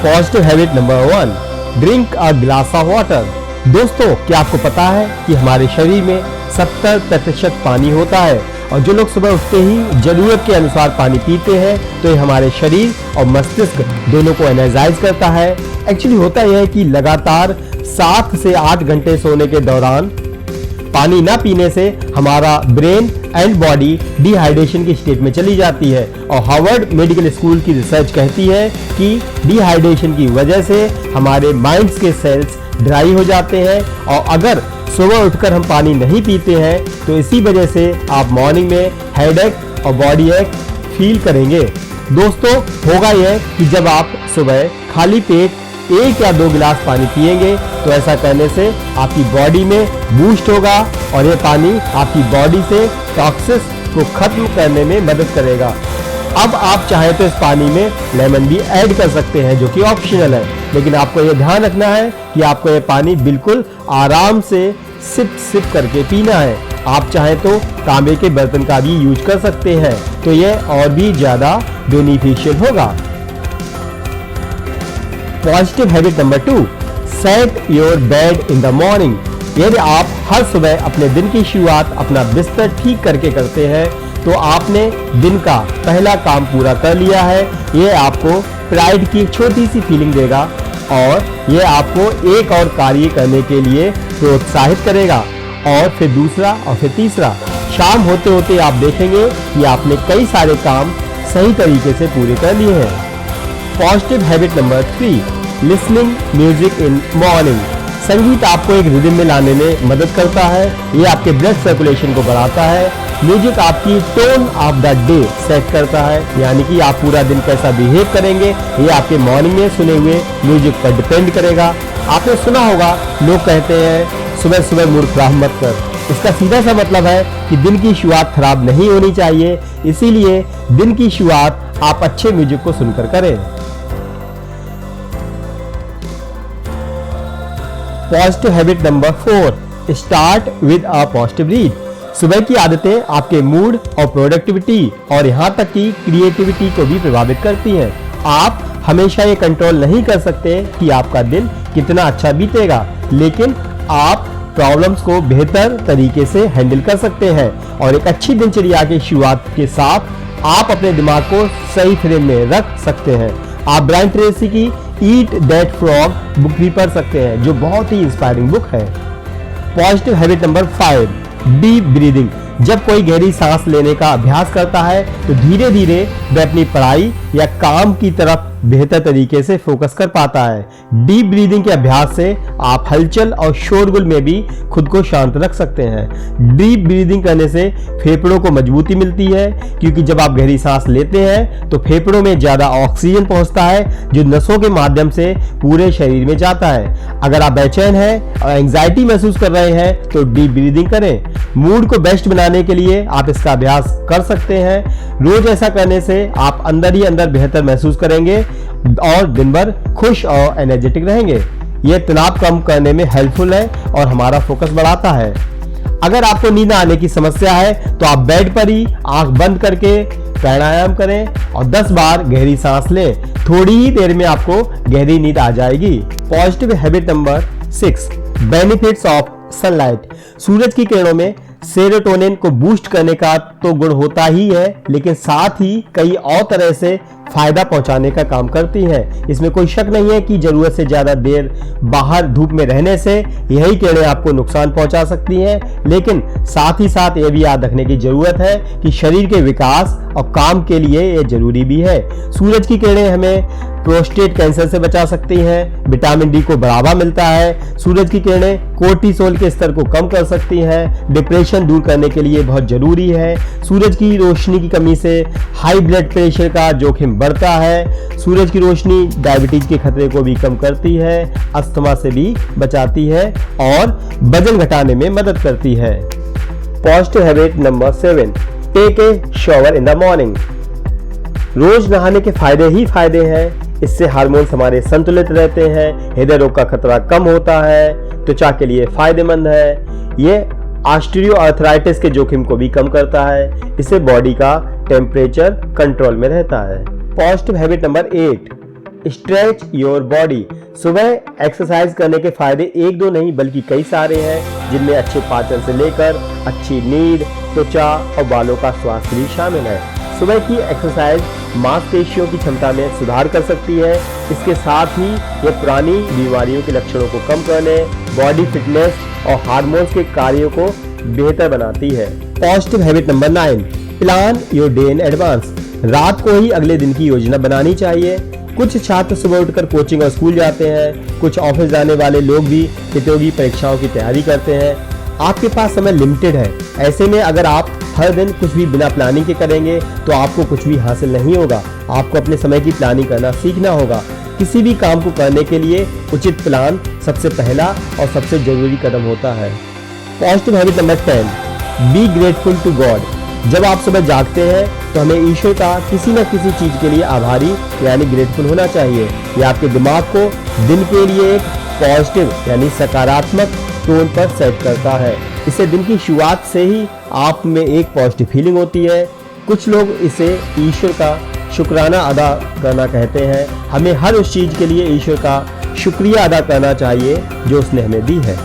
Positive habit number 1, drink a glass of water. दोस्तों, क्या आपको पता है कि हमारे शरीर में 70% पानी होता है और जो लोग सुबह उठते ही जरूरत के अनुसार पानी पीते हैं तो ये हमारे शरीर और मस्तिष्क दोनों को एनर्जाइज करता है। एक्चुअली होता यह है कि लगातार 7 से 8 घंटे सोने के दौरान पानी ना पीने से हमारा ब्रेन एंड बॉडी डिहाइड्रेशन की स्टेट में चली जाती है और हार्वर्ड मेडिकल स्कूल की रिसर्च कहती है कि डिहाइड्रेशन की वजह से हमारे माइंड्स के सेल्स ड्राई हो जाते हैं और अगर सुबह उठकर हम पानी नहीं पीते हैं तो इसी वजह से आप मॉर्निंग में हेडेक और बॉडी एक फील करेंगे। दोस्तों, होगा यह कि जब आप सुबह खाली पेट 1 या 2 गिलास पानी पिएंगे तो ऐसा करने से आपकी बॉडी में बूस्ट होगा और ये पानी आपकी बॉडी से टॉक्सिस को खत्म करने में मदद करेगा। अब आप चाहे तो इस पानी में लेमन भी ऐड कर सकते हैं जो कि ऑप्शनल है, लेकिन आपको ये ध्यान रखना है कि आपको ये पानी बिल्कुल आराम से सिप करके पीना है। आप चाहे तो तांबे के बर्तन का भी यूज कर सकते हैं तो ये और भी ज्यादा बेनिफिशियल होगा। Positive habit number 2, set your bed in the morning. यदि आप हर सुबह अपने दिन की शुरुआत अपना बिस्तर ठीक करके करते हैं तो आपने दिन का पहला काम पूरा कर लिया है। ये आपको प्राइड की एक छोटी सी फीलिंग देगा और ये आपको एक और कार्य करने के लिए प्रोत्साहित करेगा और फिर दूसरा और फिर तीसरा। शाम होते होते आप देखेंगे कि आपने कई सारे काम सही तरीके से पूरे कर लिए हैं। Positive habit number 3, listening music in morning. संगीत आपको एक रिदम में लाने में मदद करता है। ये आपके ब्लड सर्कुलेशन को बढ़ाता है। म्यूजिक आपकी tone of the day set करता है, यानी कि आप पूरा दिन कैसा बिहेव करेंगे ये आपके मॉर्निंग में सुने हुए म्यूजिक पर डिपेंड करेगा। आपने सुना होगा लोग कहते हैं सुबह सुबह मूड खराब मत कर। इसका सीधा सा मतलब है कि दिन की शुरुआत खराब नहीं होनी चाहिए, इसीलिए दिन की शुरुआत आप अच्छे म्यूजिक को सुनकर करें। Positive habit number 4, start with a positive read. सुबह की आदतें आपके मूड और प्रोडक्टिविटी और यहाँ तक कि क्रिएटिविटी को भी प्रभावित करती हैं। आप हमेशा ये कंट्रोल नहीं कर सकते कि आपका दिन कितना अच्छा बीतेगा, लेकिन आप प्रॉब्लम्स को बेहतर तरीके से हैंडल कर सकते हैं और एक अच्छी दिनचर्या की शुरुआत के साथ आप अपने दिमाग को सही फ्रेम में रख सकते हैं। आप ब्रायन ट्रेसी की ईट दैट फ्रॉग बुक भी पढ़ सकते हैं जो बहुत ही इंस्पायरिंग बुक है। Positive habit number 5, deep breathing. जब कोई गहरी सांस लेने का अभ्यास करता है तो धीरे धीरे वह अपनी पढ़ाई या काम की तरफ बेहतर तरीके से फोकस कर पाता है। डीप ब्रीदिंग के अभ्यास से आप हलचल और शोरगुल में भी खुद को शांत रख सकते हैं। डीप ब्रीदिंग करने से फेफड़ों को मजबूती मिलती है क्योंकि जब आप गहरी सांस लेते हैं तो फेफड़ों में ज्यादा ऑक्सीजन पहुंचता है जो नसों के माध्यम से पूरे शरीर में जाता है। अगर आप बेचैन हैं और एंजाइटी महसूस कर रहे हैं तो डीप ब्रीदिंग करें। मूड को बेस्ट बनाने के लिए आप इसका अभ्यास कर सकते हैं। रोज ऐसा करने से आप अंदर ही अंदर बेहतर महसूस करेंगे और दिन भर खुश और एनर्जेटिक रहेंगे। यह तनाव कम करने में हेल्पफुल है और हमारा फोकस बढ़ाता है। अगर आपको नींद आने की समस्या है तो आप बेड पर ही आंख बंद करके प्राणायाम करें और 10 बार गहरी सांस लें। थोड़ी ही देर में आपको गहरी नींद आ जाएगी। Positive habit number 6, benefits of sunlight. सूरज की किरणों में सेरोटोनिन को बूस्ट करने का तो गुण होता ही है, लेकिन साथ ही कई और तरह से फायदा पहुंचाने का काम करती है। इसमें कोई शक नहीं है कि जरूरत से ज्यादा देर बाहर धूप में रहने से यही किरणें आपको नुकसान पहुंचा सकती हैं, लेकिन साथ ही साथ यह भी याद रखने की जरूरत है कि शरीर के विकास और काम के लिए यह जरूरी भी है। सूरज की किरणें हमें प्रोस्टेट कैंसर से बचा सकती हैं, विटामिन डी को बढ़ावा मिलता है। सूरज की किरणें कोर्टिसोल के स्तर को कम कर सकती हैं, डिप्रेशन दूर करने के लिए बहुत जरूरी है। सूरज की रोशनी की कमी से हाई ब्लड प्रेशर का जोखिम बढ़ता है। सूरज की रोशनी डायबिटीज के खतरे को भी कम करती है, अस्थमा से भी बचाती है और वजन घटाने में मदद करती है। Positive habit number 7, take a shower in the morning. रोज नहाने के फायदे ही फायदे हैं। इससे हार्मोन्स हमारे संतुलित रहते हैं, हृदय रोग का खतरा कम होता है, त्वचा के लिए फायदेमंद है। ये ऑस्टियोआर्थराइटिस के जोखिम को भी कम करता है। इससे बॉडी का टेम्परेचर कंट्रोल में रहता है। Positive habit number 8, stretch your body. सुबह एक्सरसाइज करने के फायदे एक दो नहीं बल्कि कई सारे हैं, जिनमें अच्छे पाचन से लेकर अच्छी नींद, त्वचा और बालों का स्वास्थ्य भी शामिल है। सुबह की एक्सरसाइज मांसपेशियों की क्षमता में सुधार कर सकती है। इसके साथ ही यह पुरानी बीमारियों के लक्षणों को कम करने, बॉडी फिटनेस और हार्मोन्स के कार्यों को बेहतर बनाती है। Positive habit number 9, plan your day in advance. रात को ही अगले दिन की योजना बनानी चाहिए। कुछ छात्र सुबह उठकर कोचिंग और स्कूल जाते हैं, कुछ ऑफिस जाने वाले लोग भी प्रतियोगी परीक्षाओं की तैयारी करते हैं। आपके पास समय लिमिटेड है, ऐसे में अगर आप हर दिन कुछ भी बिना प्लानिंग के करेंगे तो आपको कुछ भी हासिल नहीं होगा। आपको अपने समय की प्लानिंग करना सीखना होगा। किसी भी काम को करने के लिए उचित प्लान सबसे पहला और सबसे जरूरी कदम होता है। Positive habit number 10, be grateful to God. जब आप सुबह जागते हैं तो हमें ईश्वर का किसी न किसी चीज के लिए आभारी यानी ग्रेटफुल होना चाहिए। यह आपके दिमाग को दिन के लिए एक पॉजिटिव यानी सकारात्मक टोन पर सेट करता है। इससे दिन की शुरुआत से ही आप में एक पॉजिटिव फीलिंग होती है। कुछ लोग इसे ईश्वर का शुक्राना अदा करना कहते हैं। हमें हर उस चीज के लिए ईश्वर का शुक्रिया अदा करना चाहिए जो उसने हमें दी है।